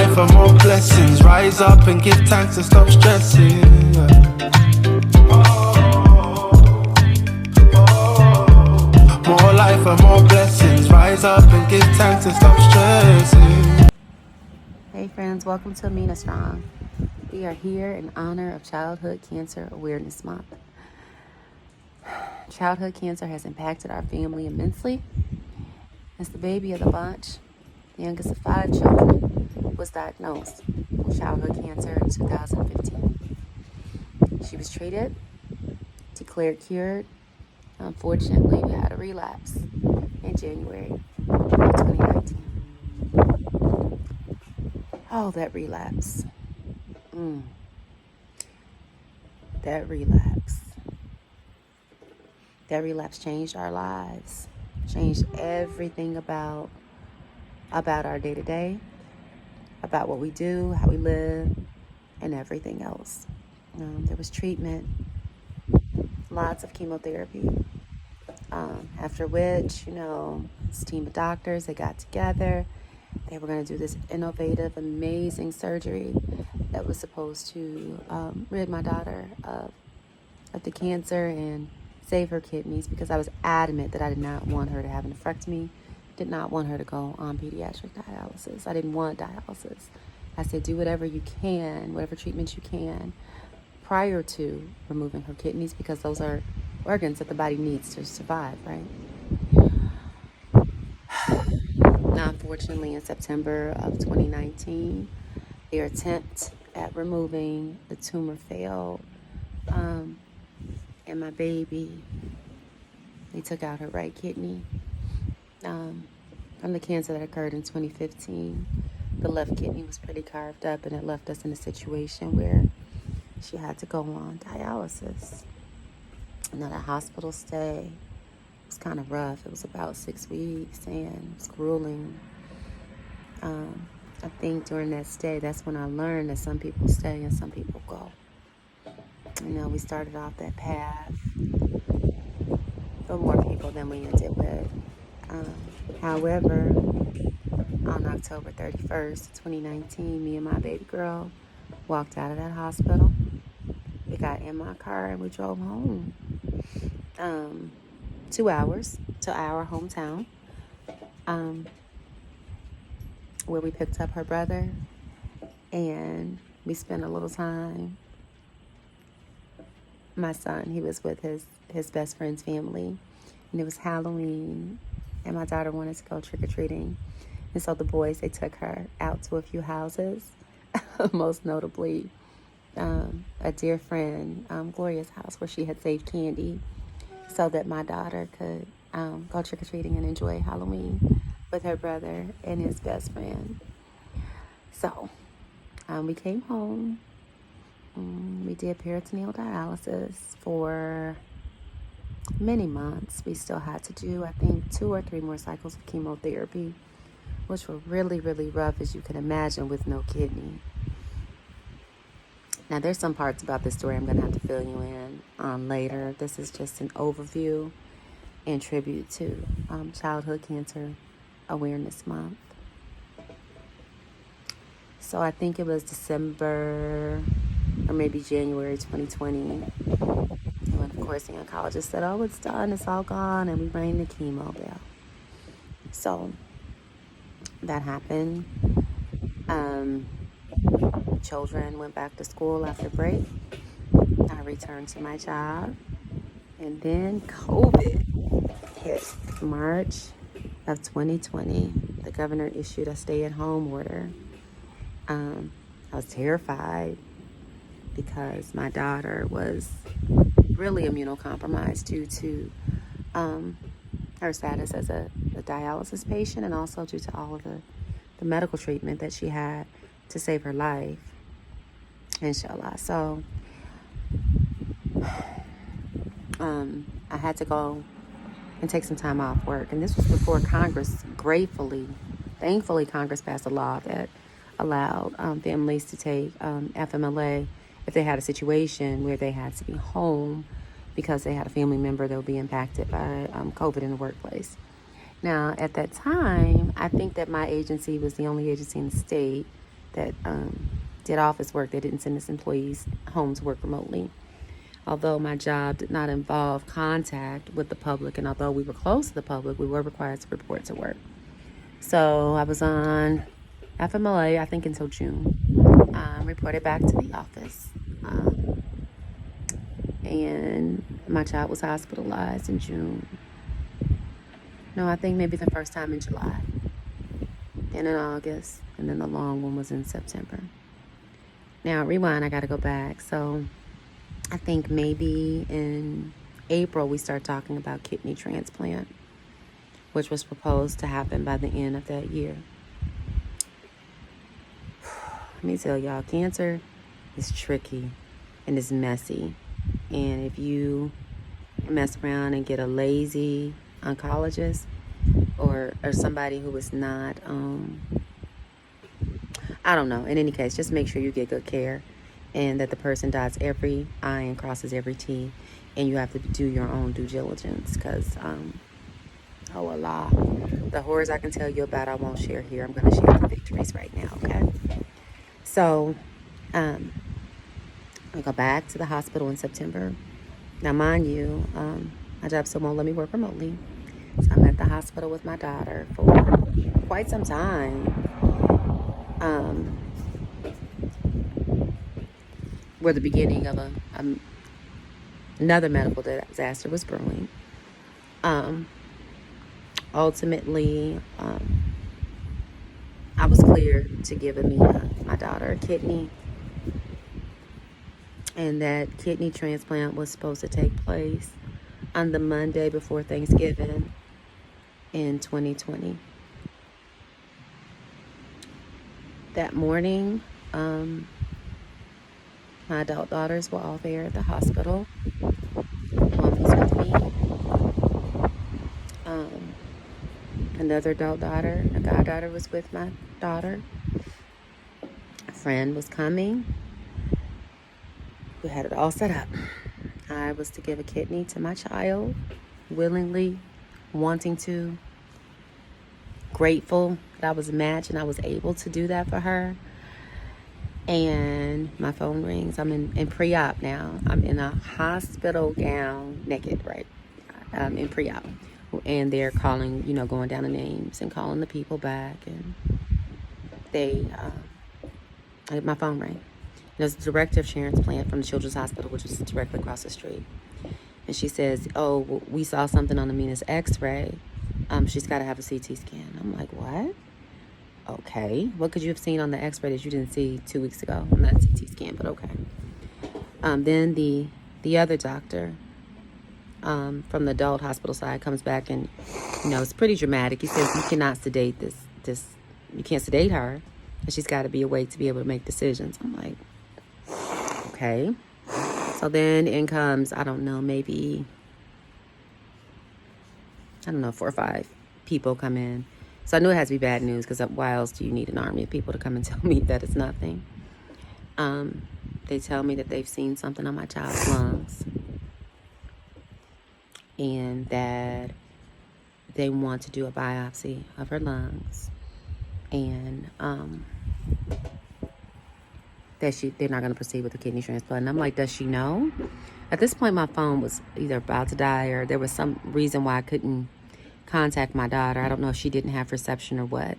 life and more blessings. Rise up and give thanks and stop stressing. More life and more blessings. Rise up and give thanks and stop stressing. Hey friends, welcome to Amina Strong. We are here in honor of Childhood Cancer Awareness Month. Childhood cancer has impacted our family immensely. As the baby of the bunch, the youngest of 5 children, was diagnosed with childhood cancer in 2015. She was treated, declared cured. Unfortunately, we had a relapse in January of 2019. Oh, that relapse. That relapse. That relapse changed our lives, changed everything about our day-to-day, about what we do, how we live, and everything else. There was treatment, lots of chemotherapy, after which, this team of doctors, they got together. They were going to do this innovative, amazing surgery that was supposed to rid my daughter of the cancer and save her kidneys, because I was adamant that I did not want her to have a nephrectomy, did not want her to go on pediatric dialysis. I didn't want dialysis. I said, do whatever you can, whatever treatment you can prior to removing her kidneys, because those are organs that the body needs to survive, right? Now, unfortunately, in September of 2019, their attempt at removing the tumor failed. And my baby, they took out her right kidney from the cancer that occurred in 2015. The left kidney was pretty carved up, and it left us in a situation where she had to go on dialysis. Now, that hospital stay was kind of rough. It was about 6 weeks, and it was grueling. I think during that stay, that's when I learned that some people stay and some people go. We started off that path for more people than we ended with. However, on October 31st, 2019, me and my baby girl walked out of that hospital. We got in my car and we drove home. 2 hours to our hometown, where we picked up her brother, and we spent a little time. My son, he was with his best friend's family, and it was Halloween, and my daughter wanted to go trick-or-treating. And so the boys, they took her out to a few houses, most notably a dear friend, Gloria's house, where she had saved candy so that my daughter could go trick-or-treating and enjoy Halloween with her brother and his best friend. So we came home. We did peritoneal dialysis for many months. We still had to do, I think, 2 or 3 more cycles of chemotherapy, which were really, really rough, as you can imagine, with no kidney. Now, there's some parts about this story I'm going to have to fill you in on later. This is just an overview and tribute to Childhood Cancer Awareness Month. So I think it was December or maybe January 2020. And of course, the oncologist said, oh, it's done, it's all gone, and we rang the chemo bell. So that happened. Children went back to school after break. I returned to my job. And then COVID hit. March of 2020. The governor issued a stay-at-home order. I was terrified because my daughter was really immunocompromised due to her status as a dialysis patient, and also due to all of the medical treatment that she had to save her life, inshallah. So I had to go and take some time off work. And this was before Congress, thankfully, Congress passed a law that allowed families to take FMLA if they had a situation where they had to be home because they had a family member that would be impacted by COVID in the workplace. Now, at that time, I think that my agency was the only agency in the state that did office work. They didn't send its employees home to work remotely. Although my job did not involve contact with the public, and although we were close to the public, we were required to report to work. So I was on FMLA, I think, until June. Reported back to the office. And my child was hospitalized in June. No, I think maybe the first time in July. Then in August. And then the long one was in September. Now, rewind, I got to go back. So I think maybe in April we start talking about kidney transplant, which was proposed to happen by the end of that year. Let me tell y'all, cancer is tricky and it's messy. And if you mess around and get a lazy oncologist or somebody who is not, I don't know. In any case, just make sure you get good care and that the person dots every I and crosses every T. And you have to do your own due diligence because, oh Allah, the horrors I can tell you about I won't share here. I'm going to share the victories right now, okay? So, I go back to the hospital in September. Now, mind you, my job still won't let me work remotely. So I'm at the hospital with my daughter for quite some time. Where the beginning of another medical disaster was brewing. Ultimately, I was cleared to give my daughter a kidney. And that kidney transplant was supposed to take place on the Monday before Thanksgiving in 2020. That morning, my adult daughters were all there at the hospital. One was with me. Another adult daughter, a goddaughter, was with my daughter. A friend was coming. We had it all set up. I was to give a kidney to my child, willingly, wanting to, grateful that I was a match and I was able to do that for her. And my phone rings. I'm in pre-op now. I'm in a hospital gown, naked, right? I'm in pre-op. And they're calling, going down the names and calling the people back. And my phone rang. There's the director of transplant from the Children's Hospital, which was directly across the street. And she says, oh, we saw something on Amina's x-ray. She's got to have a CT scan. I'm like, what? Okay. What could you have seen on the x-ray that you didn't see 2 weeks ago? Not a CT scan, but okay. Then the other doctor from the adult hospital side comes back and, it's pretty dramatic. He says, you cannot sedate this, you can't sedate her. And she's got to be awake to be able to make decisions. I'm like, okay. So then in comes, maybe 4 or 5 people come in. So I knew it has to be bad news because why else do you need an army of people to come and tell me that it's nothing? They tell me that they've seen something on my child's lungs and that they want to do a biopsy of her lungs and that they're not going to proceed with the kidney transplant. And I'm like, does she know? At this point, my phone was either about to die or there was some reason why I couldn't contact my daughter. I don't know if she didn't have reception or what.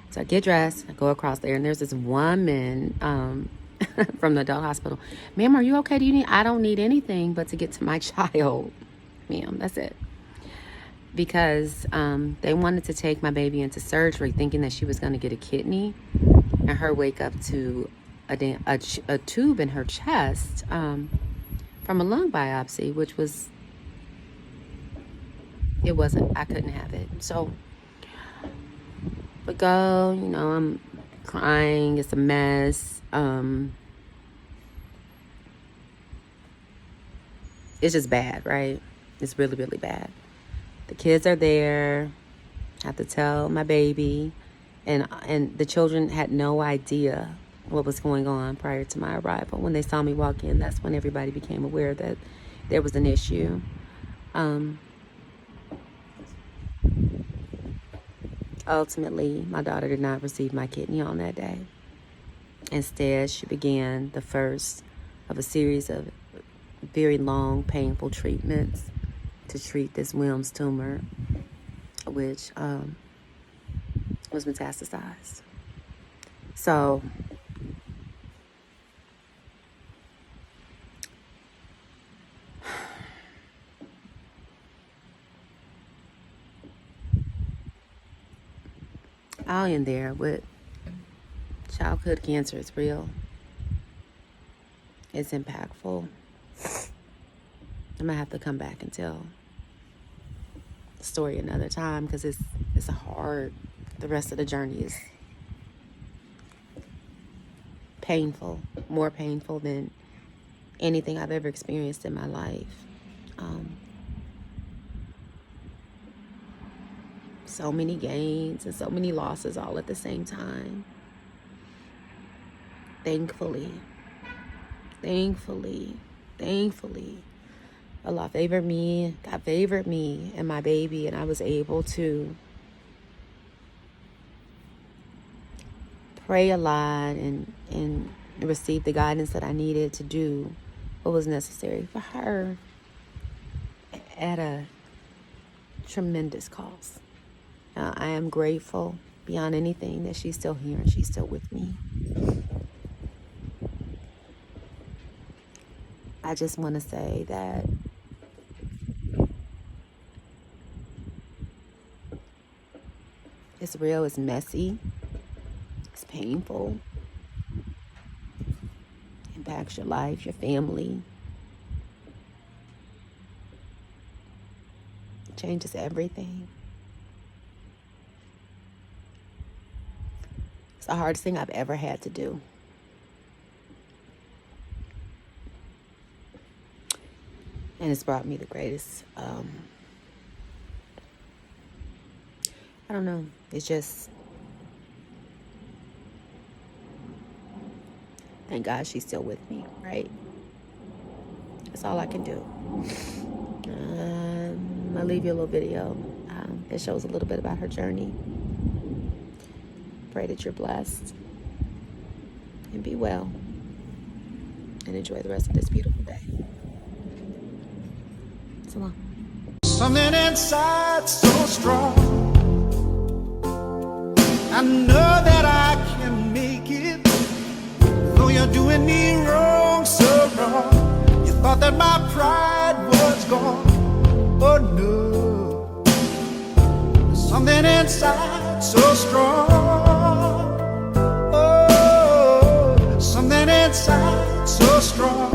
So I get dressed, I go across there, and there's this woman from the adult hospital. Ma'am, are you okay? I don't need anything but to get to my child. Ma'am, that's it. Because they wanted to take my baby into surgery thinking that she was going to get a kidney and her wake up to a tube in her chest from a lung biopsy, which was, it wasn't, I couldn't have it. So, but go, I'm crying, it's a mess. It's just bad, right? It's really, really bad. The kids are there. I have to tell my baby. And the children had no idea what was going on prior to my arrival. When they saw me walk in, that's when everybody became aware that there was an issue. Ultimately, my daughter did not receive my kidney on that day. Instead, she began the first of a series of very long, painful treatments to treat this Wilms tumor, which was metastasized. So I'll end there with childhood cancer is real. It's impactful. I'm gonna have to come back and tell the story another time because it's a hard. The rest of the journey is painful, more painful than anything I've ever experienced in my life. So many gains and so many losses all at the same time. Thankfully, Allah favored me, God favored me and my baby, and I was able to pray a lot and receive the guidance that I needed to do what was necessary for her at a tremendous cost. I am grateful beyond anything that she's still here and she's still with me. I just want to say that it's real, it's messy, it's painful, it impacts your life, your family. It changes everything. It's the hardest thing I've ever had to do. And it's brought me the greatest, I don't know, it's just, thank God she's still with me, right? That's all I can do. I'll leave you a little video that shows a little bit about her journey. Pray that you're blessed and be well and enjoy the rest of this beautiful day. So long. Something inside so strong. I know that I can make it, though you're doing me wrong, so wrong. You thought that my pride was gone. Oh no, something inside so strong. Oh, something inside so strong.